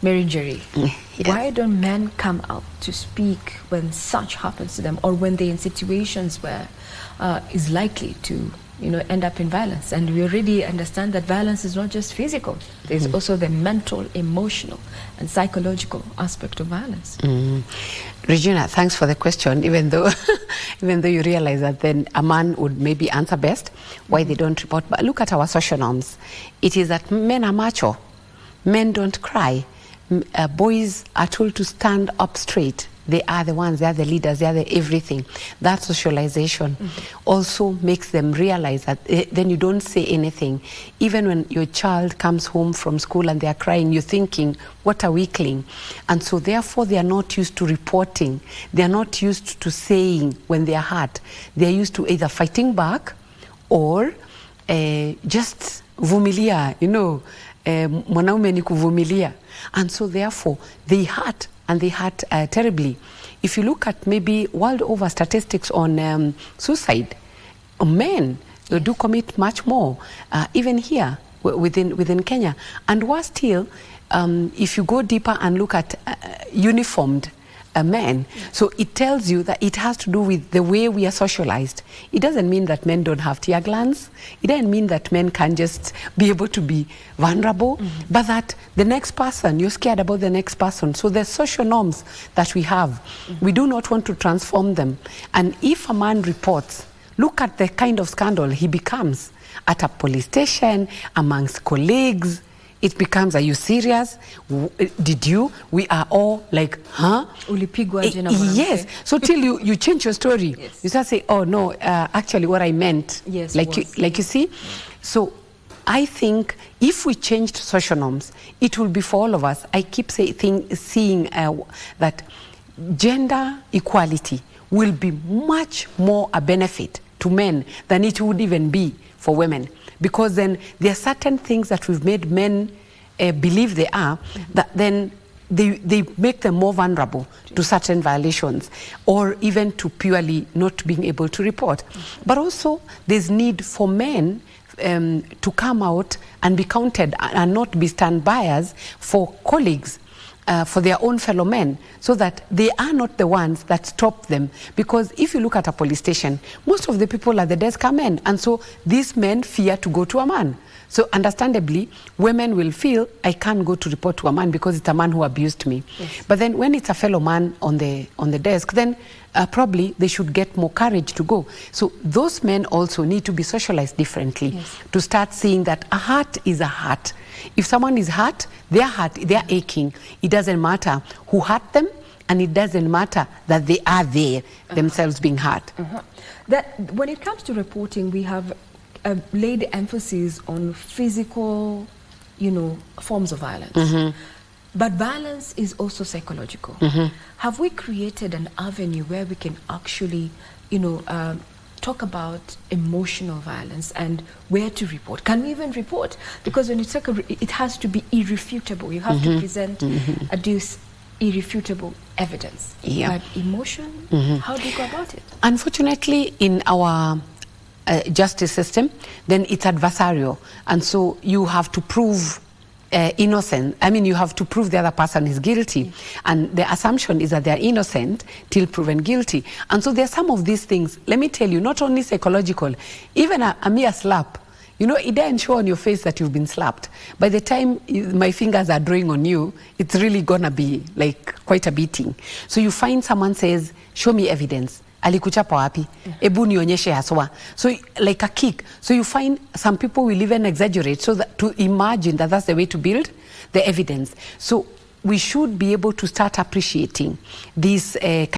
Mary Njeri, Yes. why don't men come out to speak when such happens to them, or when they're in situations where is likely to, end up in violence? And we already understand that violence is not just physical. There's also the mental, emotional, and psychological aspect of violence. Regina, thanks for the question, even though you realize that then a man would maybe answer best why they don't report. But look at our social norms. It is that men are macho. Men don't cry. Boys are told to stand up straight. They are the ones, they are the leaders, they are the everything. That socialization also makes them realize that then you don't say anything. Even when your child comes home from school and they are crying, you're thinking, what a weakling. And so therefore they are not used to reporting. They are not used to saying when they are hurt. They are used to either fighting back or just vumilia, mwanaume ni kuvumilia. And so therefore they hurt, and they hurt terribly. If you look at maybe world over statistics on suicide, men do commit much more, even here within Kenya. And worse still, if you go deeper and look at uniformed men, so it tells you that it has to do with the way we are socialized. It doesn't mean that men don't have tear glands. It doesn't mean that men can just be able to be vulnerable, but that the next person, you're scared about the next person. So the social norms that we have, we do not want to transform them. And if a man reports, look at the kind of scandal he becomes at a police station, amongst colleagues. It becomes, are you serious? Did you? We are all like, huh? Yes. So till you change your story, yes. You start saying, oh no, actually what I meant. Yes, like you see? So I think if we changed social norms, it will be for all of us. I keep seeing that gender equality will be much more a benefit to men than it would even be for women. Because then there are certain things that we've made men believe they are, that then they make them more vulnerable to certain violations, or even to purely not being able to report. But also there's need for men to come out and be counted and not be stand-byers for colleagues, for their own fellow men, so that they are not the ones that stop them. Because if you look at a police station, most of the people at the desk are men, and so these men fear to go to a man. So understandably, women will feel, I can't go to report to a man because it's a man who abused me. Yes. But then when it's a fellow man on the desk, then probably they should get more courage to go. So those men also need to be socialized differently, yes, to start seeing that a hurt is a hurt. If someone is hurt, they're aching. It doesn't matter who hurt them, and it doesn't matter that they are there themselves being hurt. That when it comes to reporting, we have laid emphasis on physical, forms of violence. But violence is also psychological. Have we created an avenue where we can actually, talk about emotional violence and where to report? Can we even report? Because when you talk, it has to be irrefutable. You have to present, adduce irrefutable evidence. Yeah. But emotion, how do you go about it? Unfortunately, in our justice system, then it's adversarial, and so you have to prove innocent. I mean, you have to prove the other person is guilty, and the assumption is that they are innocent till proven guilty. And so there are some of these things, let me tell you, not only psychological, even a mere slap. It doesn't show on your face that you've been slapped. By the time my fingers are drawing on you, it's really gonna be like quite a beating. So you find someone says, show me evidence. Alikuchapa wapi? Ebu nionyeshe haswa. So like a kick. So you find some people will even exaggerate so that to imagine that that's the way to build the evidence. So we should be able to start appreciating these